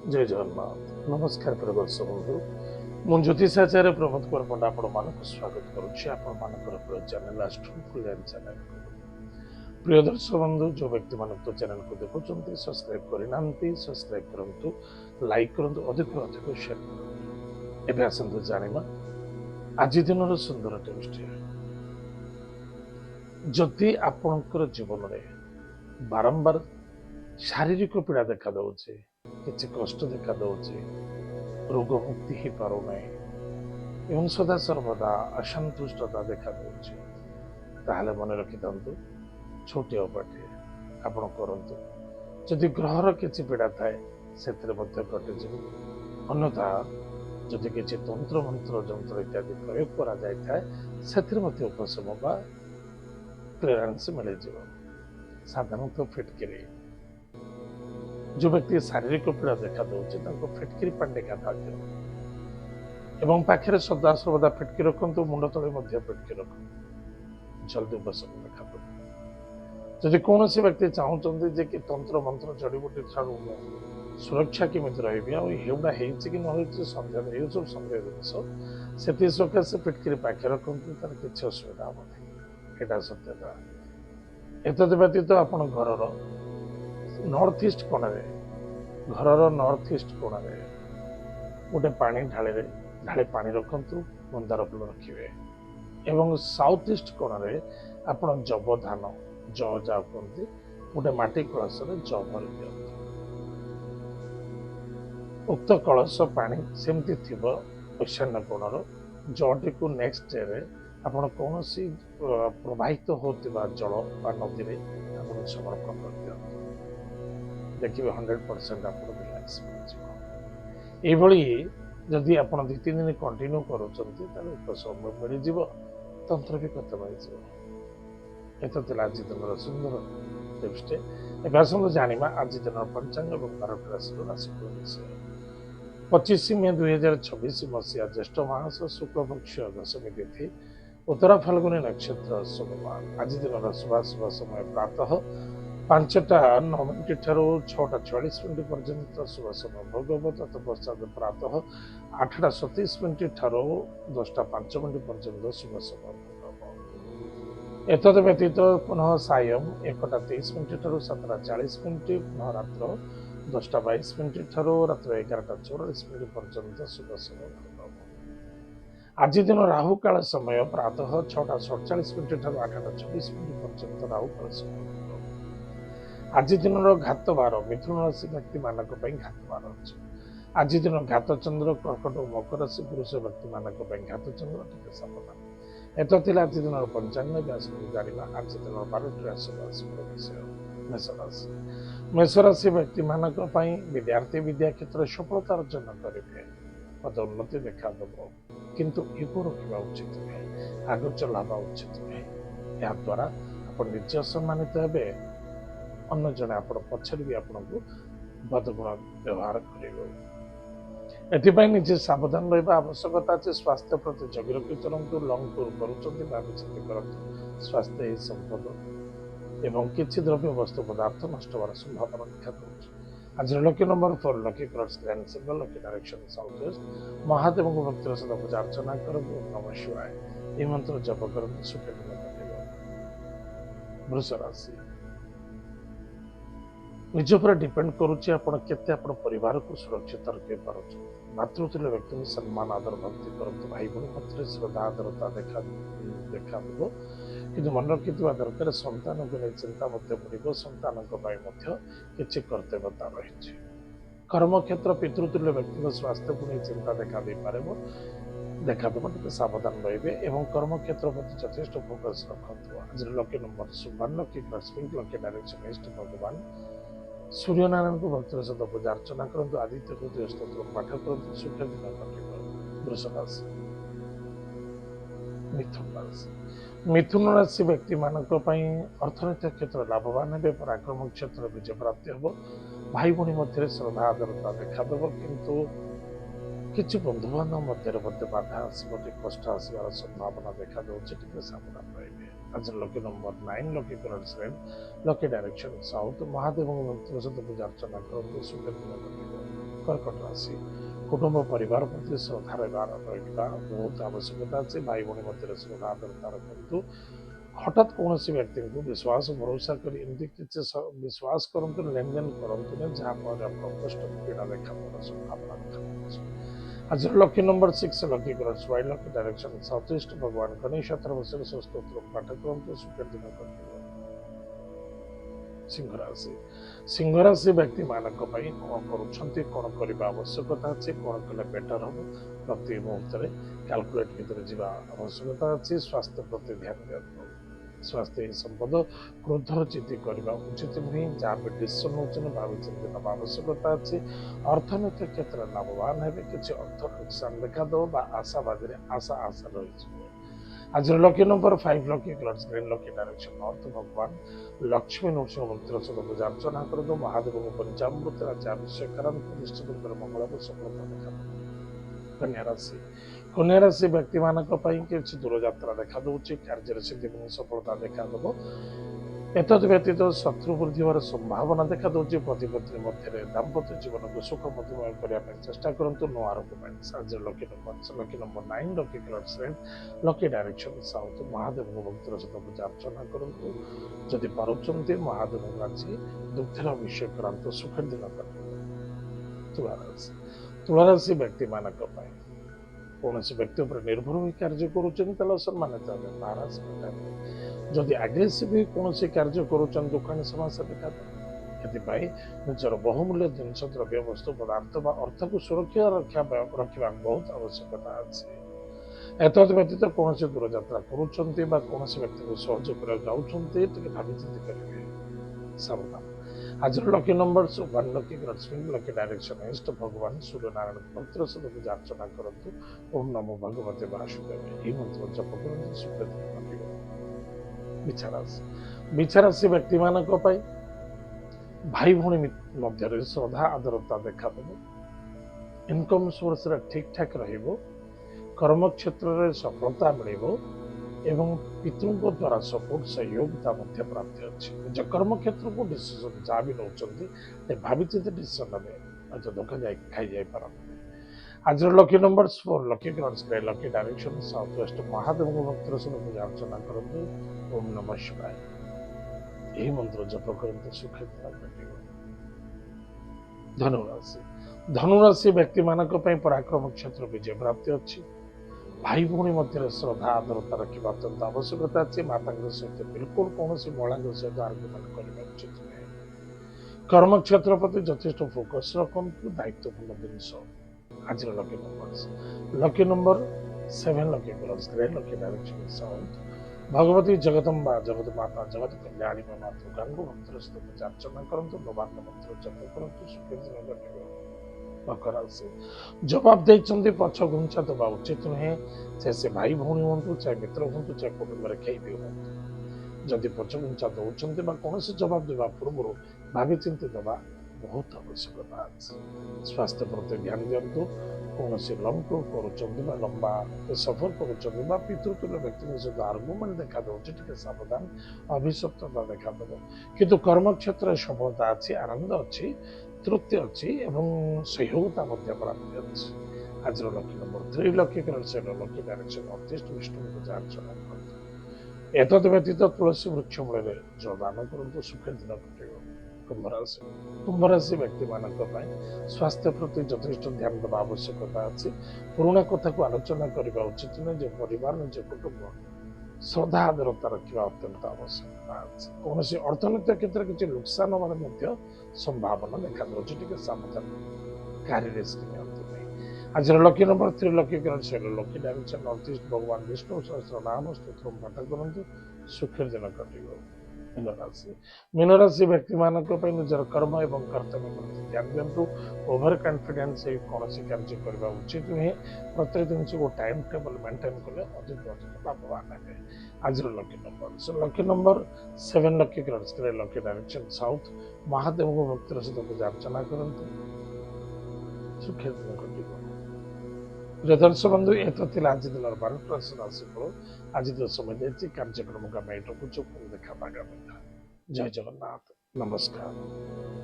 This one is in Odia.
जय जगन्नाथ नमस्कार प्रिय दर्शक बंधु ମୁଁ ଜ୍ୟୋତିଷାଚାର୍ଯ୍ୟ ପ୍ରମୋଦ କୁମାର ପଣ୍ଡା ଆପଣମାନଙ୍କୁ ସ୍ୱାଗତ କରୁଛି ଆପଣମାନଙ୍କର ପ୍ରିୟ ଚ୍ୟାନେଲ ଆଷ୍ଟ୍ରୋ କଲ୍ୟାଣ ଚ୍ୟାନେଲକୁ। ପ୍ରିୟ ଦର୍ଶକ ବନ୍ଧୁ ଯେଉଁ ବ୍ୟକ୍ତିମାନେ ତ ଚ୍ୟାନେଲକୁ ଦେଖୁଛନ୍ତି ସବସ୍କ୍ରାଇବ କରିନାହାନ୍ତି ସବସ୍କ୍ରାଇବ କରନ୍ତୁ, ଲାଇକ୍ କରନ୍ତୁ, ଅଧିକରୁ ଅଧିକ ସେୟାର କରନ୍ତୁ। ଏବେ ଆସନ୍ତୁ ଜାଣିବା ଆଜି ଦିନର ସୁନ୍ଦର ଟ୍ୟୁଜଡେ। ଯଦି ଆପଣଙ୍କର ଜୀବନରେ ବାରମ୍ବାର ଶାରୀରିକ ପୀଡ଼ା ଦେଖାଦେଉଛି, କିଛି କଷ୍ଟ ଦେଖାଦେଉଛି, ରୋଗ ମୁକ୍ତି ହେଇପାରୁନାହିଁ ଏବଂ ସଦାସର୍ବଦା ଅସନ୍ତୁଷ୍ଟତା ଦେଖାଦେଉଛି, ତାହେଲେ ମନେ ରଖିଥାନ୍ତୁ ଛୋଟିଆ ଉପାୟଟିଏ ଆପଣ କରନ୍ତୁ। ଯଦି ଗ୍ରହର କିଛି ପୀଡ଼ା ଥାଏ ସେଥିରେ ମଧ୍ୟ କଟିଯିବ। ଅନ୍ୟଥା ଯଦି କିଛି ତନ୍ତ୍ର ମନ୍ତ୍ର ଯନ୍ତ୍ର ଇତ୍ୟାଦି ପ୍ରୟୋଗ କରାଯାଇଥାଏ ସେଥିରେ ମଧ୍ୟ ଉପଶମ ବା କ୍ଲିୟରାନ୍ସ ମିଳିଯିବ। ସାଧାରଣତଃ ଫିଟକିରି, ଯେଉଁ ବ୍ୟକ୍ତି ଶାରୀରିକ ପୀଡ଼ା ଦେଖାଦେଉଛି ତାଙ୍କୁ ଫିଟକିରି ପାଣି ଗାଧା ଦିଅନ୍ତୁ ଏବଂ ପାଖରେ ସଦାସର୍ବଦା ଫିଟକି ରଖନ୍ତୁ, ମୁଣ୍ଡ ତଳେ ମଧ୍ୟ ଫିଟକି ରଖନ୍ତୁ, ଜଲ୍ଦି ଉପଶମ ଦେଖାଦେବ। ଯଦି କୌଣସି ବ୍ୟକ୍ତି ଚାହୁଁଛନ୍ତି ଯେ କି ତନ୍ତ୍ର ମନ୍ତ୍ର ଜଡ଼ିବୁଟି ଠାରୁ ମୁଁ ସୁରକ୍ଷା କେମିତି ରହିବି ଆଉ ହେଉଡ଼ା ହେଇଛି କି ନ ହେଇଛି ସନ୍ଦେହ, ଏଇ ସବୁ ସନ୍ଦେହ ଜିନିଷ, ସେଥି ସକାଶେ ଫିଟକିରି ପାଖରେ ରଖନ୍ତୁ, ତାର କିଛି ଅସୁବିଧା ହେବ ନାହିଁ। ଏଇଟା ସତ୍ୟତା। ଏତଦ୍ ବ୍ୟତୀତ ଆପଣ ଘରର ନର୍ଥ ଇଷ୍ଟ କୋଣରେ ଗୋଟେ ପାଣି ଢାଳି ପାଣି ରଖନ୍ତୁ, ମନ୍ଦାର ଫୁଲ ରଖିବେ ଏବଂ ସାଉଥ ଇଷ୍ଟ କୋଣରେ ଆପଣ ଜବ ଧାନ ଯାହା କୁହନ୍ତି ଗୋଟେ ମାଟି କଳସରେ ଜବ ଭରି ଦିଅନ୍ତୁ। ଉକ୍ତ କଳସ ପାଣି ସେମିତି ଥିବ ଈଶାନ୍ୟ କୋଣର ଜଳଟିକୁ ନେକ୍ସଟ ଡେରେ ଆପଣ କୌଣସି ପ୍ରବାହିତ ହେଉଥିବା ଜଳ ବା ନଦୀରେ ଆପଣ ସମର୍ପଣ କରିଦିଅନ୍ତୁ। ଦେଖିବେ 100% ଆପଣ ରିଲାକ୍ସ ମିଳିଯିବ। ଏଇଭଳି ଯଦି ଆପଣ 2-3 ଦିନ କଣ୍ଟିନ୍ୟୁ କରୁଛନ୍ତି ତାହେଲେ ଉପଶମ ମିଳିଯିବ, ତନ୍ତ୍ର ବି ଖତମ ହେଇଯିବ। ଏତ ଥିଲା ଆଜି ଦିନର ସୁନ୍ଦର ଟ୍ୟୁଜଡେ। ଏବେ ଆସନ୍ତୁ ଜାଣିବା ଆଜି ଦିନର ପଞ୍ଚାଙ୍ଗ ଏବଂ 12ଟି ରାଶିର ରାଶିଫଳ ବିଷୟ। 25 ମେ 2026 ମସିହା ଜ୍ୟେଷ୍ଠ ମାସ ଶୁକ୍ଳପକ୍ଷ ଦଶମୀ ତିଥି ଉତ୍ତରା ଫାଲ୍ଗୁନୀ ନକ୍ଷତ୍ର ସୋମବାର। ଆଜି ଦିନର ଶୁଭାଶୁଭ ସମୟ ପ୍ରାତଃ 5:09 ଠାରୁ 6:44 ପର୍ଯ୍ୟନ୍ତ ଶୁଭ ସମୟ ଭୋଗବ, ତତ୍ପଶ୍ଚାତ ପ୍ରାତଃ 8:27 ଠାରୁ 10:05 ପର୍ଯ୍ୟନ୍ତ ଶୁଭ ସମୟ ଭୋଗବ। ଏତଦ୍ ବ୍ୟତୀତ ପୁନଃ ସାୟଂ 1:23 ଠାରୁ 7:40, ପୁନଃ ରାତ୍ର 10:22 ଠାରୁ ରାତ୍ର 11:44 ପର୍ଯ୍ୟନ୍ତ ଶୁଭ ସମୟ ଭୋଗବ। ଆଜି ଦିନ ରାହୁ କାଳ ସମୟ ପ୍ରାତଃ 6:47 ଠାରୁ 8:26 ପର୍ଯ୍ୟନ୍ତ ରାହୁ କାଳ ସମୟ ଭୋଗବ। ଆଜି ଦିନର ଘାତ ବାର ମିଥୁନ ରାଶି ବ୍ୟକ୍ତିମାନଙ୍କ ପାଇଁ ଘାତ ବାର ଅଛି। ଆଜି ଦିନ ଘାତ ଚନ୍ଦ୍ର କର୍କଟ ଓ ମକର ରାଶି ପୁରୁଷ ବ୍ୟକ୍ତିମାନଙ୍କ ପାଇଁ ଘାତ ଚନ୍ଦ୍ର, ଟିକେ ସାବଧାନ। ଏତ ଥିଲା ଆଜି ଦିନର ପଞ୍ଚାଙ୍ଗ। ଆସନ୍ତୁ ଜାଣିବା ଆଜି ଦିନର 12ଟି ରାଶିର ରାଶିଫଳ ବିଷୟ। ମେଷରାଶି। ମେଷରାଶି ବ୍ୟକ୍ତିମାନଙ୍କ ପାଇଁ ବିଦ୍ୟାର୍ଥୀ ବିଦ୍ୟା କ୍ଷେତ୍ରରେ ସଫଳତା ଅର୍ଜନ କରିବେ, ପଦୋନ୍ନତି ଦେଖାଦେବ, କିନ୍ତୁ ଇଗୋ ରଖିବା ଉଚିତ ନୁହେଁ, ଆଗଚଲା ହେବା ଉଚିତ ନୁହେଁ। ଏହାଦ୍ୱାରା ଆପଣ ନିଜେ ଅସମ୍ମାନିତ ହେବେ, ଅନ୍ୟ ଜଣେ ଆପଣ ପଛରେ ବି ଆପଣଙ୍କୁ ବଦଗୁଣ ବ୍ୟବହାର କରିବେ। ଏଥିପାଇଁ ନିଜେ ସାବଧାନ ରହିବା ଆବଶ୍ୟକତା ଅଛି। ସ୍ୱାସ୍ଥ୍ୟ ପ୍ରତି ଜଗି ରଖି ଚଳନ୍ତୁ। ଲଙ୍ଗ ଟୁର୍ କରୁଛନ୍ତି ଭାବିଚିନ୍ତି କରନ୍ତୁ, ସ୍ୱାସ୍ଥ୍ୟ ହିଁ ସମ୍ପଦ ଏବଂ କିଛି ଦ୍ରବ୍ୟ ବସ୍ତୁ ପଦାର୍ଥ ନଷ୍ଟ ହେବାର ସମ୍ଭାବନା ଦେଖାଦେଉଛି। ଆଜିର lucky number 4, lucky colours grand symbol, lucky direction south east. ମହାଦେବଙ୍କ ଭକ୍ତିର ସହିତ ପୂଜା ଅର୍ଚ୍ଚନା କରନ୍ତୁ, ଓମ୍ ନମଃ ଶିବାୟ ଏହି ମନ୍ତ୍ର ଜପ କରନ୍ତୁ, ସୁଖ ଦିନ କଟିବ। ବୃଷ ରାଶି। ନିଜ ଉପରେ ଡିପେଣ୍ଡ କରୁଛି ଆପଣ କେତେ ଆପଣ ପରିବାରକୁ ସୁରକ୍ଷିତ ରଖିପାରୁଛନ୍ତି। ମାତୃତୁଲ୍ୟ ବ୍ୟକ୍ତିଙ୍କୁ ସମ୍ମାନ ଆଦର ଭକ୍ତି କରନ୍ତୁ। ଭାଇ ଭଉଣୀ ମଧ୍ୟରେ ଶ୍ରଦ୍ଧା ଆଦରତା ଦେଖାଦେବ, କିନ୍ତୁ ମନେ ରଖିଥିବା ଦରକାର ସନ୍ତାନକୁ ନେଇ ଚିନ୍ତା ମଧ୍ୟ ପଡ଼ିବ। ସନ୍ତାନଙ୍କ ପାଇଁ ମଧ୍ୟ କିଛି କର୍ତ୍ତବ୍ୟତା ରହିଛି। କର୍ମକ୍ଷେତ୍ର ପିତୃତୁଲ୍ୟ ବ୍ୟକ୍ତିଙ୍କ ସ୍ୱାସ୍ଥ୍ୟକୁ ନେଇ ଚିନ୍ତା ଦେଖାଦେବ, ଟିକେ ସାବଧାନ ରହିବେ ଏବଂ କର୍ମକ୍ଷେତ୍ର ପ୍ରତି ଯଥେଷ୍ଟ ଫୋକସ ରଖନ୍ତୁ। ଆଜିର lucky number 1, lucky colours pink, lucky direction east. ଭଗବାନ ସୂର୍ଯ୍ୟନାରାୟଣଙ୍କୁ ଭକ୍ତିର ସହିତ ପୂଜା ଅର୍ଚ୍ଚନା କରନ୍ତୁ, ଆଦିତ୍ୟ ହୃଦୟ ସ୍ତୋତ୍ର ପାଠ କରନ୍ତୁ, ସୁଖ ଦିନ କଟିବ। ବୃଷ ରାଶି। ମିଥୁନ ରାଶି। ମିଥୁନ ରାଶି ବ୍ୟକ୍ତିମାନଙ୍କ ପାଇଁ ଅର୍ଥନୈତିକ କ୍ଷେତ୍ରରେ ଲାଭବାନ ହେବେ, ପରାକ୍ରମ କ୍ଷେତ୍ରରେ ବିଜୟ ପ୍ରାପ୍ତି ହେବ। ଭାଇ ଭଉଣୀ ମଧ୍ୟରେ ଶ୍ରଦ୍ଧା ଆଦରତା ଦେଖାଦେବ, କିନ୍ତୁ କିଛି ବନ୍ଧୁବାନ୍ଧବ ମଧ୍ୟରେ ମଧ୍ୟ ବାଧା ଆସିବ, ଟିକେ କଷ୍ଟ ଆସିବାର ସମ୍ଭାବନା ଦେଖାଦେଉଛି, ଟିକେ ସାବଧାନ ରହିବେ। ଆଜିର lucky number 9, lucky colours red, lucky direction south. ମହାଦେବଙ୍କ ଭକ୍ତିର ସହିତ ପୂଜା ଅର୍ଚ୍ଚନା କରନ୍ତୁ, ସୁଖ ଦିନ କଟିବ। कर्कट राशि कुटुंब परिवार प्रति श्रद्धा रहा बहुत आवश्यकता अच्छे भाई भाई मध्य श्रद्धा आदरता रखु हठात कौन व्यक्ति को विश्वास भरोसा कर विश्वास करते लेन देन करते जहाँफल कष्ट पीड़ा देखा संभावना देखा आज lucky number 6 lucky colours white lucky direction south east भगवान गणेश अथर्वशीर्ष स्तोत्र पाठ करते सुखद दिन कटिବ सिंह राशि सिंह राशि व्यक्ति मानक कौन करुँच कौन करने आवश्यकता अच्छे कौन कले बेटर हम प्रति मुहूर्त कैलकुलेट भर जा आवश्यकता अच्छी स्वास्थ्य प्रति ध्यान दिखाते स्वास्थ्य संपद क्रोधर चिंती करने उचित नुहे जहाँ भी डिसीजन नौन भावी चिंती ना आवश्यकता अच्छी अर्थनैतिक क्षेत्र में लाभवान है किसी अर्थ नुकसान देखा आशावादी आशा आशा रही आज lucky number 5 lucky colours green lucky direction north भगवान लक्ष्मी नरसिंह मंत्र सहित पूजा अर्चना कर दो महादेव को पंचामृत राज्य अभिषेक करांत निश्चित रूप से मंगल को सफलता देखा कन्या राशि कन्या राशि व्यक्ति मानक किसी दूर यात्रा देखा दूसरी कार्य सिद्धि सफलता देखा दब एत व्यतीत शत्रु वृद्धि होर संभावना देखा दूसरी पति पत्नी मध्य दाम्पत्य जीवन को सुख मधुमय करने चेष्टा करूँ नो आरोग्य आज lucky number 9 lucky colours red lucky direction south Mahadev को भक्तर सहित पूजा अर्चना करूँ जदि पार्टी महादेव को आज दुग्धर अभिषेक करांत सुख दिन कटिव तुलाराशि व्यक्ति मानक कौन व्यक्ति पर निर्भर हो कार्य करुमानित नाराज जदि आग्रेसिव कौन कार्य कर दुकान समस्या देखा निजर बहुमूल्य जिनस द्रव्य वस्तु पदार्थ अर्थ को सुरक्षा रखा बहुत आवश्यकता अच्छे एत व्यतीत कौन दूर यात्रा कौन व्यक्ति को सहयोग कर भाविचिंती करेंगे सावधान आज lucky number 1 lucky lucky direction east भगवान सूर्य नारायण मंत्र सहित पूजा अर्चना करंतु ओम नमो भगवते वासुदेव यही मंत्र जप करंतु सुख दिन कटिव बिछाराशि व्यक्ति मानक भाई भौणी मध्य श्रद्धा आदरता देखा इनकम सोर्स ठीक ठाक रहिबो कर्म क्षेत्र में सफलता मिलिबो एवं पितृों द्वारा सपोर्ट सहयोगिता प्राप्ति अच्छी निज कर्म क्षेत्र को डिसीजन जहाँ भी नौकरी भाविचित डिसीजन ने धोखा जाए खाई जापर आज lucky number 4 lucky colours lucky direction south west Mahadev को भक्तर सहित पूजा अर्चना करूँ ओम नमः शिवाय यही मंत्र जप करते सुख धनुराशि धनुराशि व्यक्ति मानक पराक्रम क्षेत्र विजय प्राप्ति अच्छी भाई भौणी मध्य श्रद्धा आदरता रखा अत्यंत आवश्यकता अच्छी माता सहित बिल्कुल कौन महिला सहित आर्ग्युमेंट करने उचित नुहे कर्म क्षेत्र प्रति यथेष्ट फोकस रखु दायित्वपूर्ण जिनस आज lucky number 7 lucky colours grey lucky direction south Bhagwati Jagdamba जगत माता जगत कल्याणी माता दुर्गा को मंत्र सहित पूजा अर्चना करूँ नवान्न मंत्र जप करूँ सुख दिन कटिव मकर राशि जवाब देते पछ घुंचा दबा उचित नुहे से भाई भौणी हूँ चाहे मित्र हूँ चाहे कुटुंब कई भी हूँ जदि पछ घुंचा दौरान कौन जवाब देवा पूर्व भावी चिंती दबा बहुत आवश्यकता अच्छे स्वास्थ्य प्रति ध्यान दिंतु कौन लंग टूर कर लंबा सफर कर पितृतुल्य व्यक्ति सहित आर्गुमेंट देखा दूसरी सावधान अभिशप्तता देखा दब किंतु कर्म क्षेत्र सफलता अच्छी आनंद अच्छी तृप्ति अच्छी एवं सहयोगिता प्राप्ति अच्छी आज lucky number 3 lucky colours lucky direction अतिष्ट विष्णु पूजा अर्चना करते एत व्यतीत तुलसी वृक्ष मूल जलदान करूँ सुख दिन कटिव कुंभराशि व्यक्ति मानक स्वास्थ्य प्रति यथेष्ट ध्यान देवा आवश्यकता अच्छी पुराणा कथा को आलोचना करने उचित नुहे जो परिवार निज कुटुंब श्रद्धा आदरता रखा अत्यंत आवश्यकता अच्छी कौन अर्थनैतिक क्षेत्र में किसी नुकसान होने संभावना देखा दूसरी सावधान कार्य रिस्क आज lucky number 3 lucky colours lucky direction north east भगवान विष्णु सहस्र नाम स्तोत्र पाठ करूँ सुखर दिन कटिव मीनराशि व्यक्ति मानक निजर कर्म एवं कर्तव्य प्रति ध्यान दिंतु ओवर कॉन्फिडेंस कौन कार्य करने उचित नुहे प्रत्येक जिन को टाइम टेबल मेंटेन कले अधिक लाभवान है आज lucky number 7 lucky colours lucky direction south Mahadev को भक्तर सहित पूजा अर्चना करूँ सुखी दिन कटिव दर्शक बंधु एत आज दिन 12 राशिफल आज तो समय देती कार्यक्रम का मैं रखुच देखा जय जगन्नाथ नमस्कार।